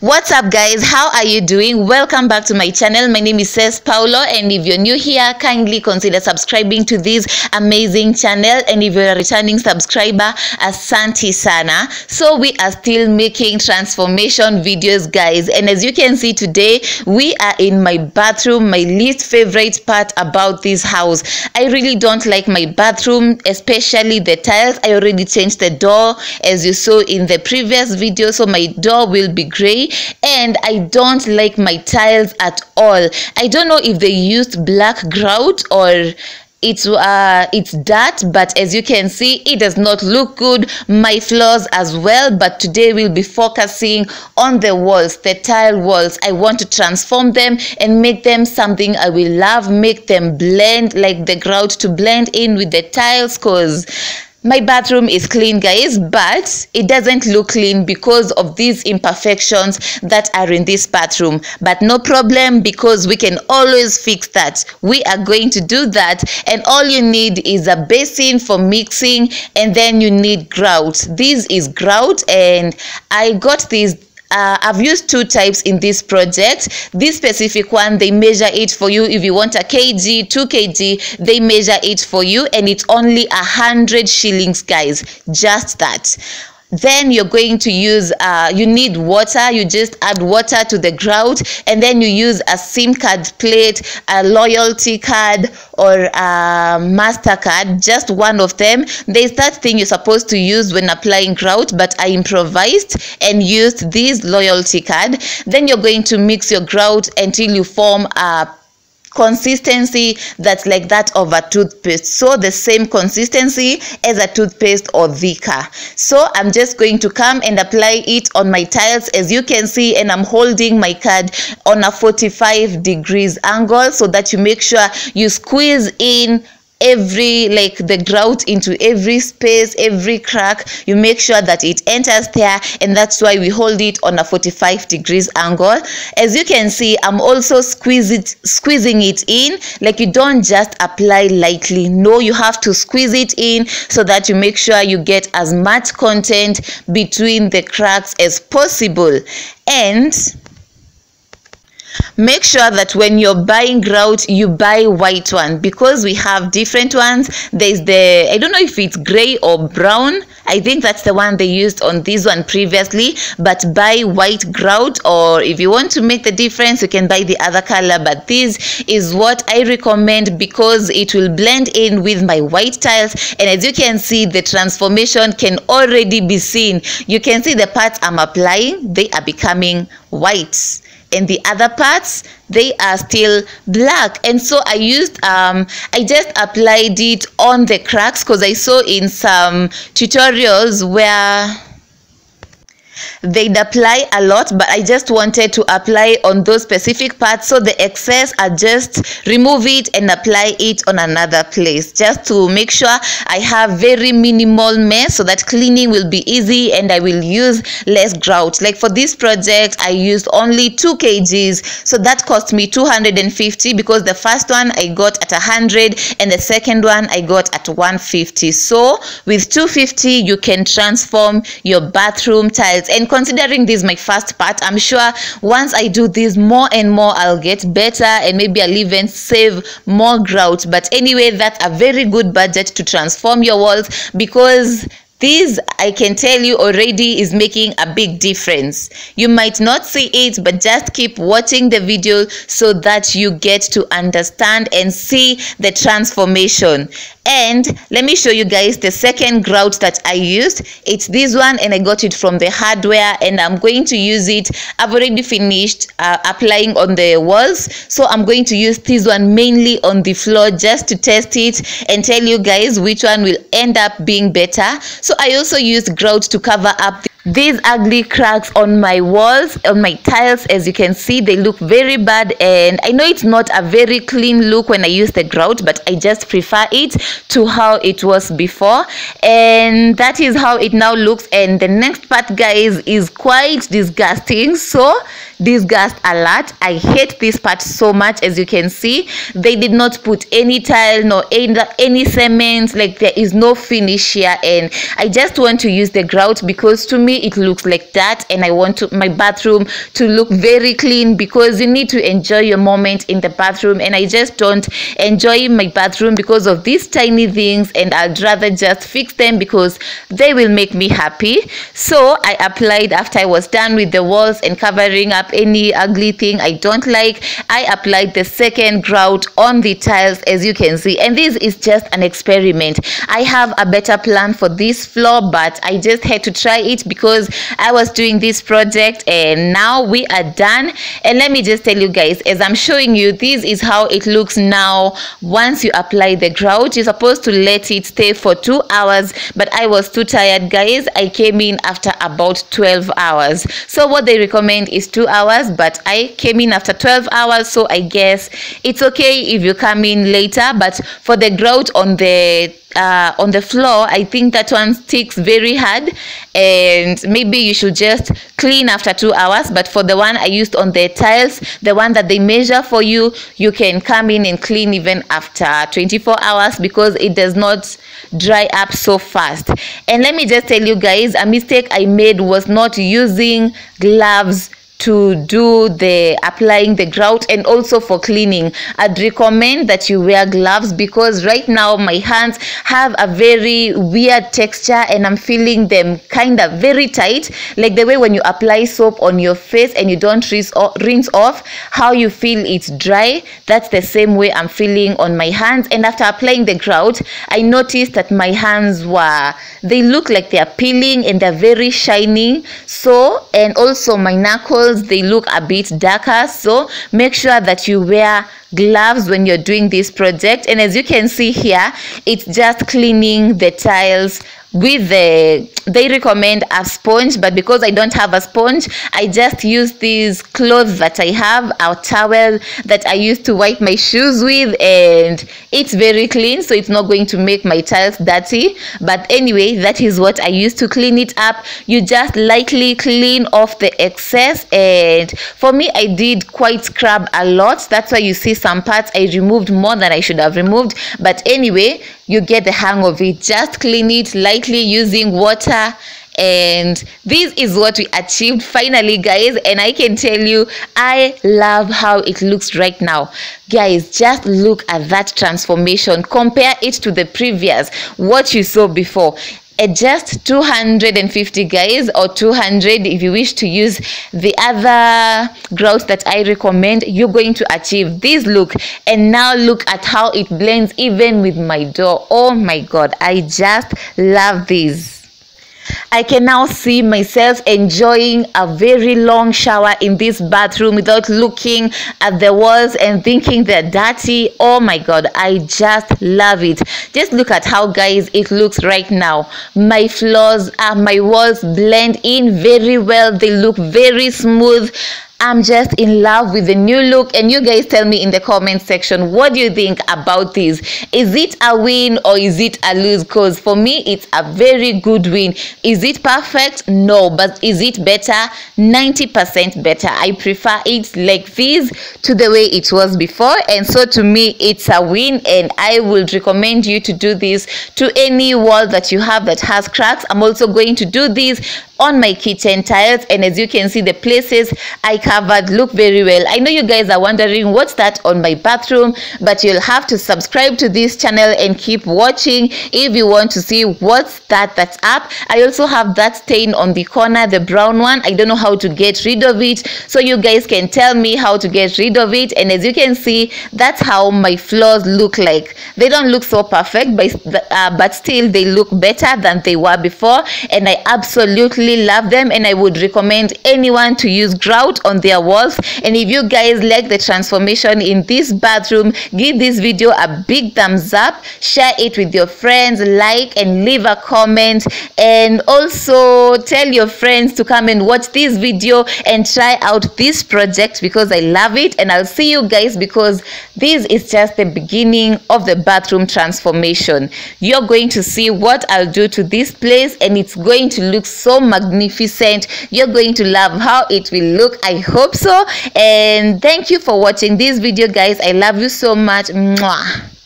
What's up guys, how are you doing? Welcome back to my channel. My name is Cez Paulo, and if you're new here, kindly consider subscribing to this amazing channel, and if you're a returning subscriber, asante sana. So we are still making transformation videos guys, and as you can see today we are in my bathroom, my least favorite part about this house. I really don't like my bathroom, especially the tiles. I already changed the door as you saw in the previous video, so my door will be gray, and I don't like my tiles at all. I don't know if they used black grout or it's dirt, but as you can see it does not look good. My floors as well, but today we'll be focusing on the walls, the tile walls. I want to transform them and make them something I will love, make them blend, like the grout to blend in with the tiles, cause my bathroom is clean guys, but it doesn't look clean because of these imperfections that are in this bathroom. But no problem, because we can always fix that. We are going to do that, and all you need is a basin for mixing, and then you need grout. This is grout, and I got this. I've used two types in this project. This specific one, they measure it for you. If you want a kg, 2 kg, they measure it for you, and it's only 100 shillings guys, just that. Then you're going to use you need water. You just add water to the grout, and then you use a SIM card plate, a loyalty card, or a MasterCard, just one of them. There's that thing you're supposed to use when applying grout, but I improvised and used this loyalty card. Then you're going to mix your grout until you form a consistency that's like that of a toothpaste, so the same consistency as a toothpaste or thicker. So I'm just going to come and apply it on my tiles, as you can see, and I'm holding my card on a 45 degrees angle, so that you make sure you squeeze in the grout into every space, every crack. You make sure that it enters there, and that's why we hold it on a 45 degrees angle. As you can see, I'm also squeezing it in. Like, you don't just apply lightly, no, you have to squeeze it in so that you make sure you get as much content between the cracks as possible. And make sure that when you're buying grout, you buy white one, because we have different ones. There's I don't know if it's gray or brown. I think that's the one they used on this one previously, but buy white grout, or if you want to make the difference, you can buy the other color. But this is what I recommend, because it will blend in with my white tiles, and as you can see, the transformation can already be seen. You can see the parts I'm applying, they are becoming white, and the other parts, they are still black. And so I just applied it on the cracks, because I saw in some tutorials where they'd apply a lot, but I just wanted to apply on those specific parts, so the excess I just remove it and apply it on another place, just to make sure I have very minimal mess, so that cleaning will be easy and I will use less grout. Like for this project, I used only 2 kgs, so that cost me 250, because the first one I got at 100 and the second one I got at 150. So with 250 you can transform your bathroom tiles. And considering this is my first part, I'm sure once I do this more and more, I'll get better, and maybe I'll even save more grout. But anyway, that's a very good budget to transform your walls, because this, I can tell you already, is making a big difference. You might not see it, but just keep watching the video so that you get to understand and see the transformation. And let me show you guys the second grout that I used. It's this one, and I got it from the hardware, and I'm going to use it. I've already finished applying on the walls, so I'm going to use this one mainly on the floor, just to test it and tell you guys which one will end up being better. So I also used grout to cover up these ugly cracks on my walls, on my tiles. As you can see, they look very bad, and I know it's not a very clean look when I use the grout, but I just prefer it to how it was before, and that is how it now looks. And the next part guys is quite disgusting, so disgust a lot. I hate this part so much. As you can see, they did not put any tile, no any cement, like there is no finish here, and I just want to use the grout because to me it looks like that, and I want my bathroom to look very clean because you need to enjoy your moment in the bathroom, and I just don't enjoy my bathroom because of these tiny things, and I'd rather just fix them because they will make me happy. So I applied, after I was done with the walls and covering up any ugly thing I don't like, I applied the second grout on the tiles, as you can see, and this is just an experiment. I have a better plan for this floor, but I just had to try it because I was doing this project, and now we are done. And let me just tell you guys, as I'm showing you, this is how it looks now. Once you apply the grout, you're supposed to let it stay for 2 hours, but I was too tired, guys. I came in after about 12 hours. So what they recommend is 2 hours, but I came in after 12 hours, so I guess it's okay if you come in later. But for the grout on the floor, I think that one sticks very hard, and maybe you should just clean after 2 hours. But for the one I used on the tiles, the one that they measure for you, you can come in and clean even after 24 hours because it does not dry up so fast. And let me just tell you guys, a mistake I made was not using gloves to do the applying the grout and also for cleaning. I'd recommend that you wear gloves because right now my hands have a very weird texture and I'm feeling them kind of very tight, like the way when you apply soap on your face and you don't rinse off, how you feel it's dry. That's the same way I'm feeling on my hands. And after applying the grout, I noticed that my hands they look like they're peeling and they're very shiny. So, and also my knuckles, they look a bit darker. So make sure that you wear gloves when you're doing this project. And as you can see here, it's just cleaning the tiles with they recommend a sponge, but because I don't have a sponge, I just use these clothes that I have, a towel that I used to wipe my shoes with, and it's very clean, so it's not going to make my tiles dirty. But anyway, that is what I use to clean it up. You just lightly clean off the excess, and for me, I did quite scrub a lot. That's why you see some parts I removed more than I should have removed. But anyway, you get the hang of it. Just clean it lightly using water, and this is what we achieved finally, guys. And I can tell you, I love how it looks right now, guys. Just look at that transformation, compare it to the previous, what you saw before. At just 250, guys, or 200 if you wish to use the other grout that I recommend, you're going to achieve this look. And now look at how it blends even with my door. Oh my god, I just love this. I can now see myself enjoying a very long shower in this bathroom without looking at the walls and thinking they're dirty. Oh my god, I just love it. Just look at how, guys, it looks right now. My floors, my walls blend in very well. They look very smooth. I'm just in love with the new look, and you guys tell me in the comment section, what do you think about this? Is it a win or is it a lose? Because for me, it's a very good win. Is it perfect? No. But is it better? 90% better. I prefer it like this to the way it was before, and so to me, it's a win, and I would recommend you to do this to any wall that you have that has cracks. I'm also going to do this on my kitchen tiles, and as you can see, the places I covered look very well. I know you guys are wondering what's that on my bathroom, but you'll have to subscribe to this channel and keep watching if you want to see what's that's up. I also have that stain on the corner, the brown one. I don't know how to get rid of it, so you guys can tell me how to get rid of it. And as you can see, that's how my floors look like. They don't look so perfect, but still they look better than they were before, and I absolutely love them, and I would recommend anyone to use grout on their walls. And if you guys like the transformation in this bathroom, give this video a big thumbs up, share it with your friends, like and leave a comment, and also tell your friends to come and watch this video and try out this project because I love it. And I'll see you guys, because This is just the beginning of the bathroom transformation. You're going to see what I'll do to this place, and it's going to look so magnificent. You're going to love how it will look. I hope so. And thank you for watching this video, guys. I love you so much. Mwah.